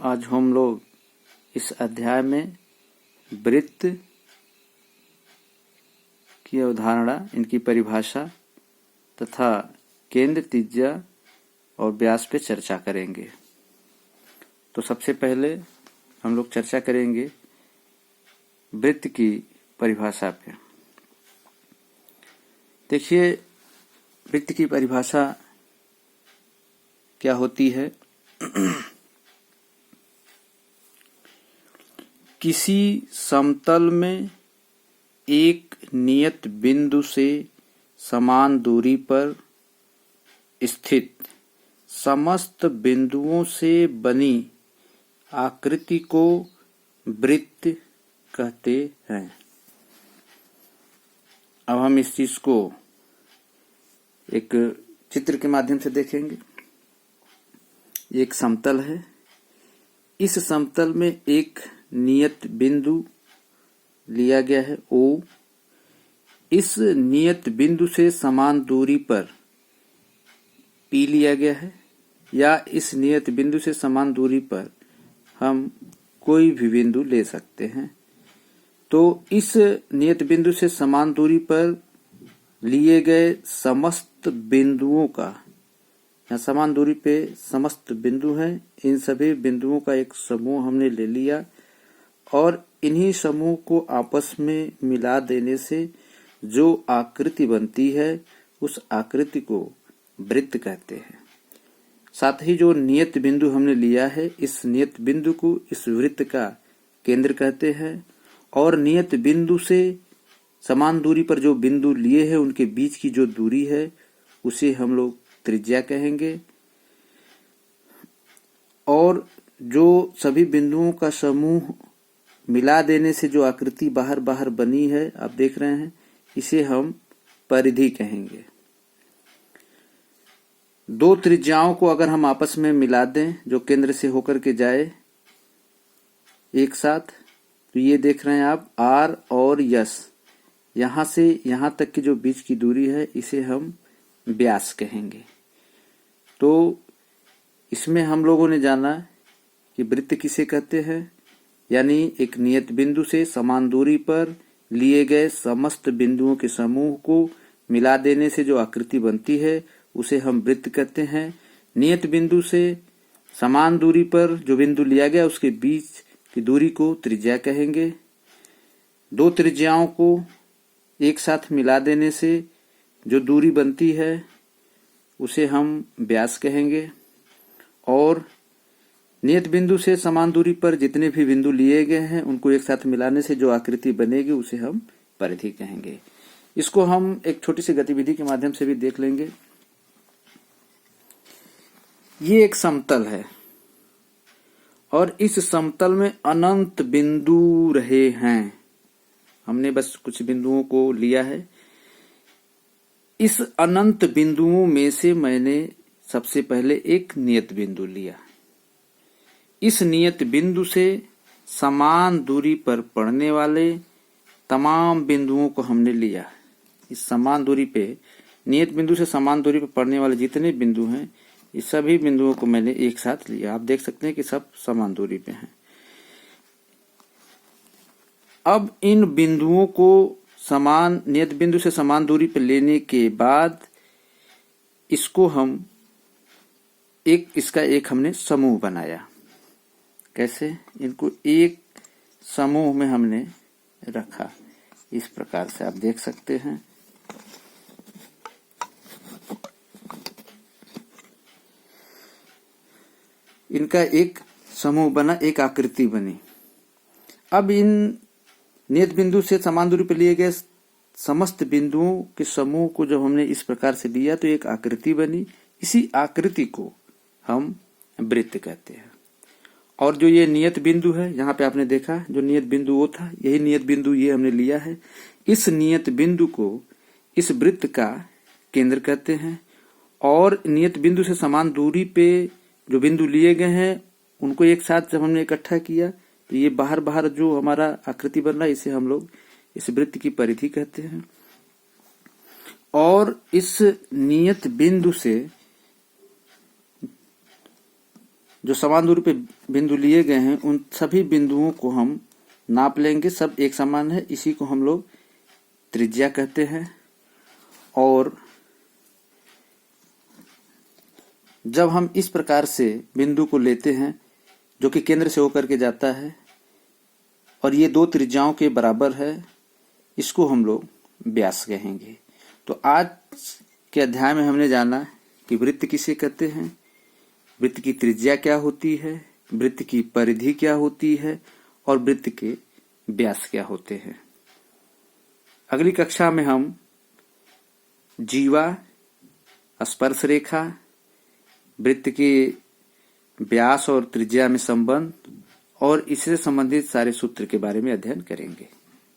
आज हम लोग इस अध्याय में वृत्त की अवधारणा, इनकी परिभाषा तथा केंद्र, त्रिज्या और व्यास पे चर्चा करेंगे। तो सबसे पहले हम लोग चर्चा करेंगे वृत्त की परिभाषा पे। देखिए, वृत्त की परिभाषा क्या होती है। किसी समतल में एक नियत बिंदु से समान दूरी पर स्थित समस्त बिंदुओं से बनी आकृति को वृत्त कहते हैं। अब हम इस चीज को एक चित्र के माध्यम से देखेंगे। एक समतल है, इस समतल में एक नियत बिंदु लिया गया है O। इस नियत बिंदु से समान दूरी पर P लिया गया है, या इस नियत बिंदु से समान दूरी पर हम कोई भी बिंदु ले सकते हैं। तो इस नियत बिंदु से समान दूरी पर लिए गए समस्त बिंदुओं का, या समान दूरी पे समस्त बिंदु हैं, इन सभी बिंदुओं का एक समूह हमने ले लिया और इन्हीं समूह को आपस में मिला देने से जो आकृति बनती है उस आकृति को वृत्त कहते हैं। साथ ही जो नियत बिंदु हमने लिया है, इस नियत बिंदु को इस वृत्त का केंद्र कहते हैं, और नियत बिंदु से समान दूरी पर जो बिंदु लिए हैं उनके बीच की जो दूरी है उसे हम लोग त्रिज्या कहेंगे। और जो सभी बिंदुओं का समूह मिला देने से जो आकृति बाहर बाहर बनी है, आप देख रहे हैं, इसे हम परिधि कहेंगे। दो त्रिज्याओं को अगर हम आपस में मिला दें जो केंद्र से होकर के जाए एक साथ, तो ये देख रहे हैं आप R और S, यहां से यहां तक की जो बीच की दूरी है इसे हम व्यास कहेंगे। तो इसमें हम लोगों ने जाना कि वृत्त किसे कहते हैं, यानी एक नियत बिंदु से समान दूरी पर लिए गए समस्त बिंदुओं के समूह को मिला देने से जो आकृति बनती है उसे हम वृत्त कहते हैं। नियत बिंदु से समान दूरी पर जो बिंदु लिया गया उसके बीच की दूरी को त्रिज्या कहेंगे। दो त्रिज्याओं को एक साथ मिला देने से जो दूरी बनती है उसे हम व्यास कहेंगे। और नियत बिंदु से समान दूरी पर जितने भी बिंदु लिए गए हैं उनको एक साथ मिलाने से जो आकृति बनेगी उसे हम परिधि कहेंगे। इसको हम एक छोटी सी गतिविधि के माध्यम से भी देख लेंगे। ये एक समतल है और इस समतल में अनंत बिंदु रहे हैं। हमने बस कुछ बिंदुओं को लिया है। इस अनंत बिंदुओं में से मैंने सबसे पहले एक नियत बिंदु लिया। इस नियत बिंदु से समान दूरी पर पड़ने वाले तमाम बिंदुओं को हमने लिया। इस समान दूरी पे, नियत बिंदु से समान दूरी पर पड़ने वाले जितने बिंदु हैं, इस सभी बिंदुओं को मैंने एक साथ लिया। आप देख सकते हैं कि सब समान दूरी पे हैं। अब इन बिंदुओं को समान नियत बिंदु से समान दूरी पर लेने के बाद इसको हम इसका एक हमने समूह बनाया। कैसे? इनको एक समूह में हमने रखा, इस प्रकार से आप देख सकते हैं। इनका एक समूह बना, एक आकृति बनी। अब इन नियत बिंदु से समान दूरी पर लिए गए समस्त बिंदुओं के समूह को जब हमने इस प्रकार से लिया तो एक आकृति बनी। इसी आकृति को हम वृत्त कहते हैं। और जो ये नियत बिंदु है, यहाँ पे आपने देखा जो नियत बिंदु वो था, यही नियत बिंदु ये हमने लिया है। इस नियत बिंदु को इस वृत्त का केंद्र कहते हैं। और नियत बिंदु से समान दूरी पे जो बिंदु लिए गए हैं उनको एक साथ जब हमने इकट्ठा किया तो ये बाहर बाहर जो हमारा आकृति बन रहा है इसे हम लोग इस वृत्त की परिधि कहते हैं। और इस नियत बिंदु से जो समान दूरी पे बिंदु लिए गए हैं उन सभी बिंदुओं को हम नाप लेंगे। सब एक समान है, इसी को हम लोग त्रिज्या कहते हैं। और जब हम इस प्रकार से बिंदु को लेते हैं जो कि केंद्र से होकर के जाता है और ये दो त्रिज्याओं के बराबर है, इसको हम लोग व्यास कहेंगे। तो आज के अध्याय में हमने जाना कि वृत्त किसे कहते हैं, वृत्त की त्रिज्या क्या होती है, वृत्त की परिधि क्या होती है और वृत्त के व्यास क्या होते हैं। अगली कक्षा में हम जीवा, स्पर्श रेखा, वृत्त के व्यास और त्रिज्या में संबंध और इससे संबंधित सारे सूत्र के बारे में अध्ययन करेंगे।